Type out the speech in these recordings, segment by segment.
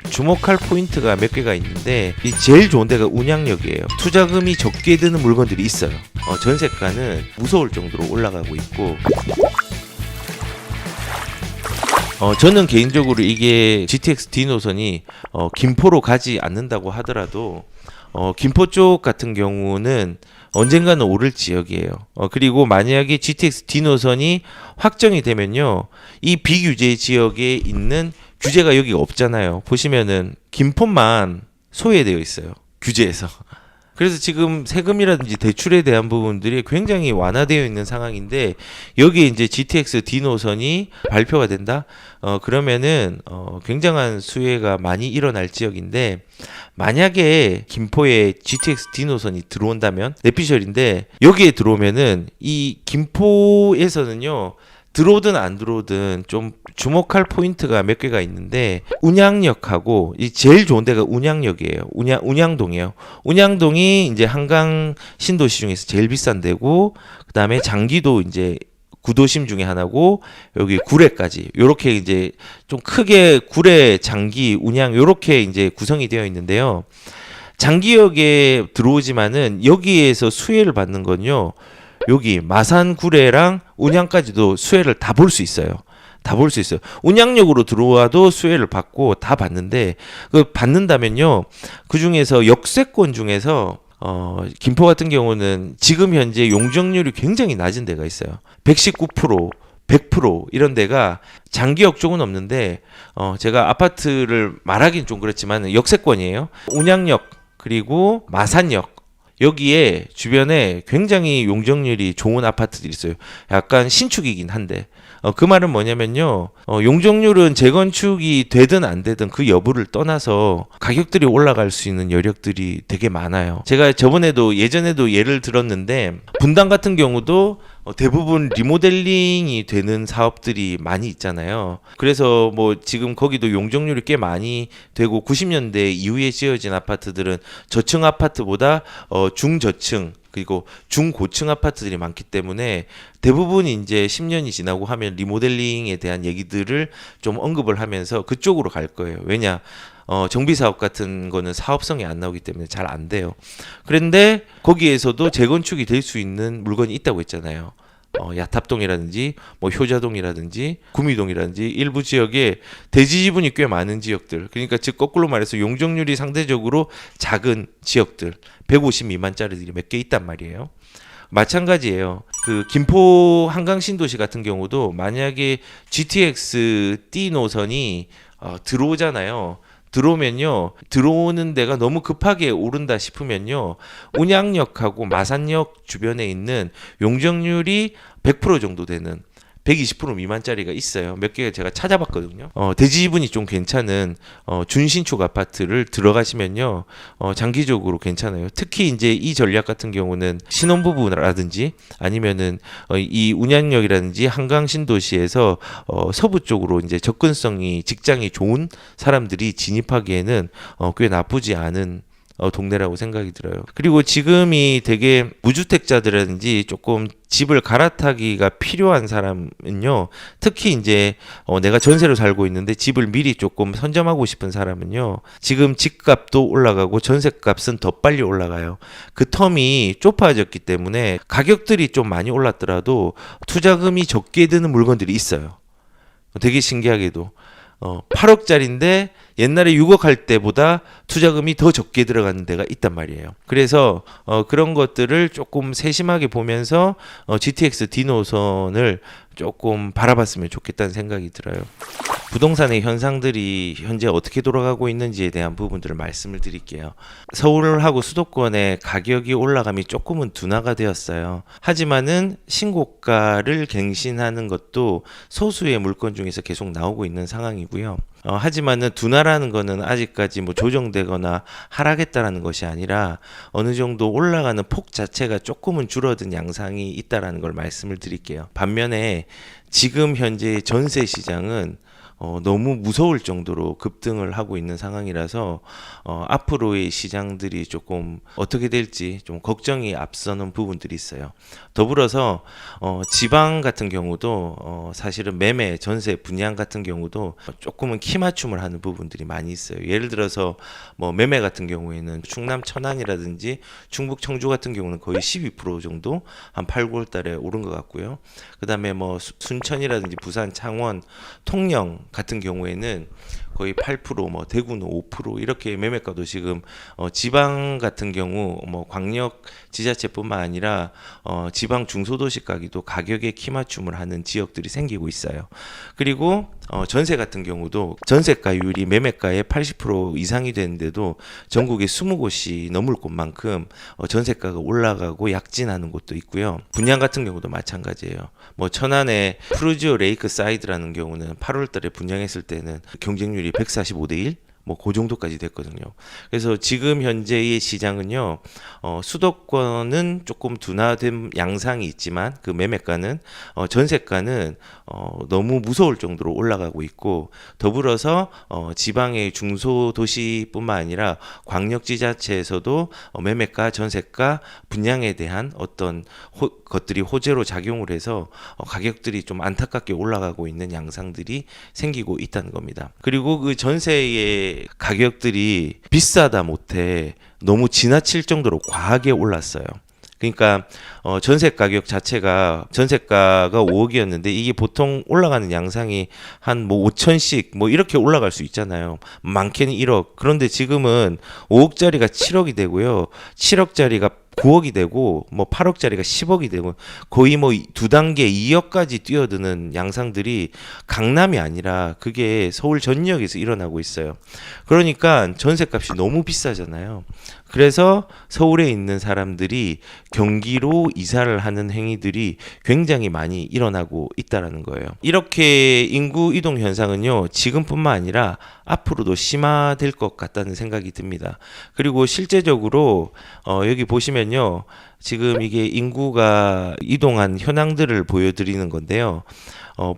주목할 포인트가 몇 개가 있는데 이 제일 좋은 데가 운양력이에요. 투자금이 적게 드는 물건들이 있어요. 전세가는 무서울 정도로 올라가고 있고 저는 개인적으로 이게 GTX D 노선이 김포로 가지 않는다고 하더라도 김포 쪽 같은 경우는 언젠가는 오를 지역이에요. 그리고 만약에 GTX D 노선이 확정이 되면요, 이 비규제 지역에 있는 규제가 여기가 없잖아요. 보시면은 김포만 소외되어 있어요. 규제에서. 그래서 지금 세금이라든지 대출에 대한 부분들이 굉장히 완화되어 있는 상황인데 여기에 이제 GTX D 노선이 발표가 된다? 그러면은 굉장한 수혜가 많이 일어날 지역인데 만약에 김포에 GTX D 노선이 들어온다면 내피셜인데 여기에 들어오면은 이 김포에서는요 들어오든 안 들어오든 좀 주목할 포인트가 몇 개가 있는데 운양역하고 이 제일 좋은 데가 운양역이에요. 운양동이에요. 운양동이 이제 한강 신도시 중에서 제일 비싼 데고 그다음에 장기도 이제 구도심 중에 하나고 여기 구례까지 요렇게 이제 좀 크게 구례, 장기, 운양 요렇게 이제 구성이 되어 있는데요. 장기역에 들어오지만은 여기에서 수혜를 받는 건요. 여기 마산 구례랑 운양까지도 수혜를 다 볼 수 있어요. 다 볼 수 있어요. 운양역으로 들어와도 수혜를 받고 다 받는데 그 받는다면요. 그 중에서 역세권 중에서 김포 같은 경우는 지금 현재 용적률이 굉장히 낮은 데가 있어요. 119%, 100% 이런 데가 장기역 쪽은 없는데 제가 아파트를 말하긴 좀 그렇지만 역세권이에요. 운양역 그리고 마산역 여기에 주변에 굉장히 용적률이 좋은 아파트들이 있어요. 약간 신축이긴 한데 그 말은 뭐냐면요. 용적률은 재건축이 되든 안 되든 그 여부를 떠나서 가격들이 올라갈 수 있는 여력들이 되게 많아요. 제가 예전에도 예를 들었는데 분당 같은 경우도 대부분 리모델링이 되는 사업들이 많이 있잖아요. 그래서 뭐 지금 거기도 용적률이 꽤 많이 되고 90년대 이후에 지어진 아파트들은 저층 아파트보다 중저층 그리고 중고층 아파트들이 많기 때문에 대부분 이제 10년이 지나고 하면 리모델링에 대한 얘기들을 좀 언급을 하면서 그쪽으로 갈 거예요. 왜냐? 정비 사업 같은 거는 사업성이 안 나오기 때문에 잘 안 돼요. 그런데 거기에서도 재건축이 될 수 있는 물건이 있다고 했잖아요. 야탑동이라든지 뭐 효자동이라든지 구미동이라든지 일부 지역에 대지 지분이 꽤 많은 지역들, 그러니까 즉 거꾸로 말해서 용적률이 상대적으로 작은 지역들 150 미만짜리들이 몇 개 있단 말이에요. 마찬가지예요. 그 김포 한강 신도시 같은 경우도 만약에 GTX D 노선이 들어오잖아요. 들어오면요, 들어오는 데가 너무 급하게 오른다 싶으면요, 운양역하고 마산역 주변에 있는 용적률이 100% 정도 되는 120% 미만짜리가 있어요. 몇 개가 제가 찾아봤거든요. 대지 지분이 좀 괜찮은 준신축 아파트를 들어가시면요, 장기적으로 괜찮아요. 특히 이제 이 전략 같은 경우는 신혼부부라든지 아니면은 이 운양역이라든지 한강 신도시에서 서부 쪽으로 이제 접근성이 직장이 좋은 사람들이 진입하기에는 꽤 나쁘지 않은 동네라고 생각이 들어요. 그리고 지금이 되게 무주택자들이라든지 조금 집을 갈아타기가 필요한 사람은요, 특히 이제 내가 전세로 살고 있는데 집을 미리 조금 선점하고 싶은 사람은요, 지금 집값도 올라가고 전세값은 더 빨리 올라가요. 그 텀이 좁아졌기 때문에 가격들이 좀 많이 올랐더라도 투자금이 적게 드는 물건들이 있어요. 되게 신기하게도 8억짜리인데 옛날에 6억 할 때보다 투자금이 더 적게 들어가는 데가 있단 말이에요. 그래서 그런 것들을 조금 세심하게 보면서 GTX D 노선을 조금 바라봤으면 좋겠다는 생각이 들어요. 부동산의 현상들이 현재 어떻게 돌아가고 있는지에 대한 부분들을 말씀을 드릴게요. 서울하고 수도권의 가격이 올라감이 조금은 둔화가 되었어요. 하지만은 신고가를 갱신하는 것도 소수의 물건 중에서 계속 나오고 있는 상황이고요. 하지만은 둔화라는 거는 아직까지 뭐 조정되거나 하락했다라는 것이 아니라 어느 정도 올라가는 폭 자체가 조금은 줄어든 양상이 있다라는 걸 말씀을 드릴게요. 반면에 지금 현재 전세 시장은 너무 무서울 정도로 급등을 하고 있는 상황이라서 앞으로의 시장들이 조금 어떻게 될지 좀 걱정이 앞서는 부분들이 있어요. 더불어서 지방 같은 경우도 사실은 매매, 전세, 분양 같은 경우도 조금은 키 맞춤을 하는 부분들이 많이 있어요. 예를 들어서 뭐 매매 같은 경우에는 충남 천안이라든지 충북 청주 같은 경우는 거의 12% 정도 한 8, 9월 달에 오른 것 같고요. 그다음에 뭐 순천이라든지 부산, 창원, 통영 같은 경우에는 거의 8%, 뭐 대구는 5% 이렇게 매매가도 지금 지방 같은 경우 뭐 광역 지자체뿐만 아니라 지방 중소도시 가기도 가격에 키 맞춤을 하는 지역들이 생기고 있어요. 그리고 전세 같은 경우도 전세가율이 매매가의 80% 이상이 되는데도 전국에 20곳이 넘을 곳만큼 전세가가 올라가고 약진하는 곳도 있고요. 분양 같은 경우도 마찬가지예요. 뭐 천안의 푸르지오 레이크 사이드라는 경우는 8월 달에 분양했을 때는 경쟁률이 145대 1? 뭐 그 정도까지 됐거든요. 그래서 지금 현재의 시장은요, 수도권은 조금 둔화된 양상이 있지만 그 매매가는 전세가는 너무 무서울 정도로 올라가고 있고, 더불어서 지방의 중소도시뿐만 아니라 광역지자체에서도 매매가, 전세가, 분양에 대한 어떤 것들이 호재로 작용을 해서 가격들이 좀 안타깝게 올라가고 있는 양상들이 생기고 있다는 겁니다. 그리고 그 전세의 가격들이 비싸다 못해 너무 지나칠 정도로 과하게 올랐어요. 그러니까 전세 가격 자체가 전세가가 5억이었는데 이게 보통 올라가는 양상이 한 뭐 5천씩 뭐 이렇게 올라갈 수 있잖아요. 많게는 1억. 그런데 지금은 5억짜리가 7억이 되고요. 7억짜리가 9억이 되고 뭐 8억짜리가 10억이 되고 거의 뭐 두 단계 2억까지 뛰어드는 양상들이 강남이 아니라 그게 서울 전역에서 일어나고 있어요. 그러니까 전세값이 너무 비싸잖아요. 그래서 서울에 있는 사람들이 경기로 이사를 하는 행위들이 굉장히 많이 일어나고 있다라는 거예요. 이렇게 인구 이동 현상은요, 지금뿐만 아니라 앞으로도 심화될 것 같다는 생각이 듭니다. 그리고 실제적으로 여기 보시면요, 지금 이게 인구가 이동한 현황들을 보여드리는 건데요.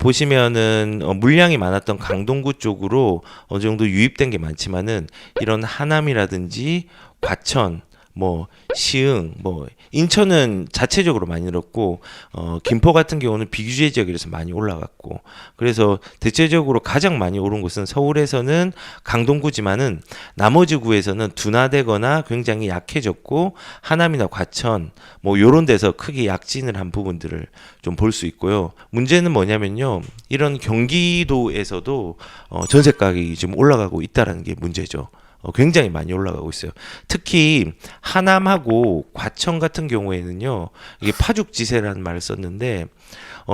보시면은 물량이 많았던 강동구 쪽으로 어느 정도 유입된 게 많지만은 이런 하남이라든지 과천, 뭐 시흥, 뭐 인천은 자체적으로 많이 늘었고 김포 같은 경우는 비규제 지역이라서 많이 올라갔고, 그래서 대체적으로 가장 많이 오른 곳은 서울에서는 강동구지만은 나머지 구에서는 둔화되거나 굉장히 약해졌고, 하남이나 과천 뭐 요런 데서 크게 약진을 한 부분들을 좀 볼 수 있고요. 문제는 뭐냐면요, 이런 경기도에서도 전세 가격이 지금 올라가고 있다라는 게 문제죠. 굉장히 많이 올라가고 있어요. 특히 하남하고 과천 같은 경우에는요, 이게 파죽지세라는 말을 썼는데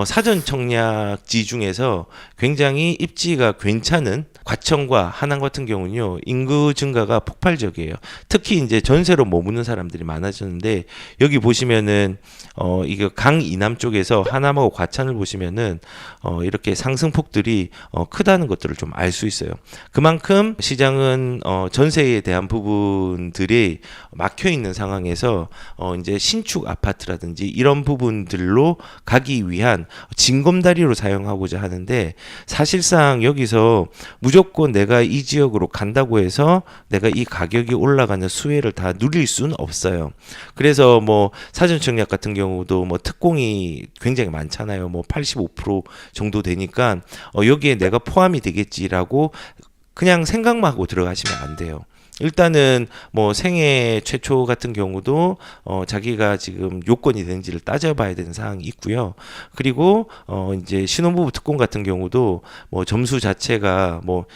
사전 청약지 중에서 굉장히 입지가 괜찮은 과천과 하남 같은 경우는요, 인구 증가가 폭발적이에요. 특히 이제 전세로 머무는 사람들이 많아졌는데, 여기 보시면은 이거 강 이남 쪽에서 하남하고 과천을 보시면은 이렇게 상승폭들이 크다는 것들을 좀 알 수 있어요. 그만큼 시장은 전세에 대한 부분들이 막혀 있는 상황에서 이제 신축 아파트라든지 이런 부분들로 가기 위한 징검다리로 사용하고자 하는데, 사실상 여기서 무조건 내가 이 지역으로 간다고 해서 내가 이 가격이 올라가는 수혜를 다 누릴 수는 없어요. 그래서 뭐 사전청약 같은 경우도 뭐 특공이 굉장히 많잖아요. 뭐 85% 정도 되니까 여기에 내가 포함이 되겠지라고 그냥 생각만 하고 들어가시면 안 돼요. 일단은 뭐 생애 최초 같은 경우도 자기가 지금 요건이 되는지를 따져봐야 되는 사항이 있고요. 그리고 이제 신혼부부 특공 같은 경우도 뭐 점수 자체가 뭐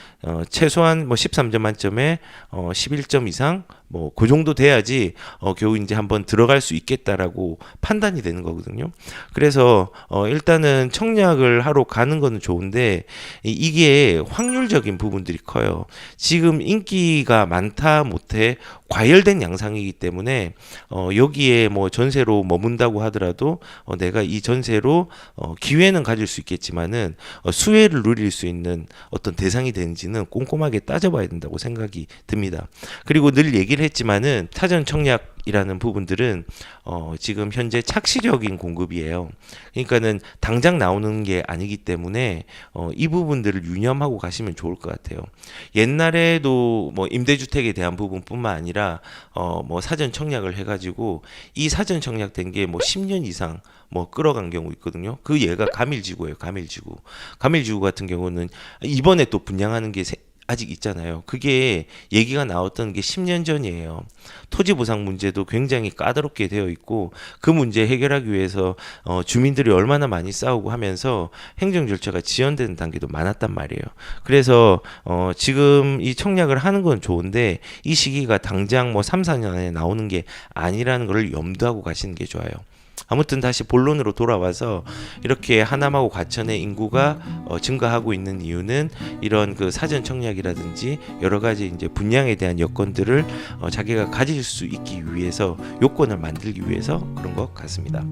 최소한 뭐 13점 만점에 11점 이상 뭐 그 정도 돼야지 겨우 이제 한번 들어갈 수 있겠다라고 판단이 되는 거거든요. 그래서 일단은 청약을 하러 가는 거는 좋은데 이게 확률적인 부분들이 커요. 지금 인기가 많다 못해 과열된 양상이기 때문에 여기에 뭐 전세로 머문다고 하더라도 내가 이 전세로 기회는 가질 수 있겠지만은 수혜를 누릴 수 있는 어떤 대상이 되는지는 꼼꼼하게 따져봐야 된다고 생각이 듭니다. 그리고 늘 얘기를 했지만은 사전 청약 청약이라는 부분들은 지금 현재 착시적인 공급이에요. 그러니까는 당장 나오는 게 아니기 때문에 이 부분들을 유념하고 가시면 좋을 것 같아요. 옛날에도 뭐 임대주택에 대한 부분뿐만 아니라 뭐 사전 청약을 해가지고 이 사전 청약된 게 뭐 10년 이상 뭐 끌어간 경우 있거든요. 그 얘가 가밀지구예요. 가밀지구. 가밀지구 같은 경우는 이번에 또 분양하는 게 아직 있잖아요. 그게 얘기가 나왔던 게 10년 전이에요. 토지 보상 문제도 굉장히 까다롭게 되어 있고 그 문제 해결하기 위해서 주민들이 얼마나 많이 싸우고 하면서 행정 절차가 지연되는 단계도 많았단 말이에요. 그래서 지금 이 청약을 하는 건 좋은데 이 시기가 당장 뭐 3, 4년 안에 나오는 게 아니라는 걸 염두하고 가시는 게 좋아요. 아무튼 다시 본론으로 돌아와서 이렇게 하남하고 과천의 인구가 증가하고 있는 이유는 이런 그 사전 청약이라든지 여러 가지 이제 분양에 대한 여건들을 자기가 가질 수 있기 위해서 요건을 만들기 위해서 그런 것 같습니다.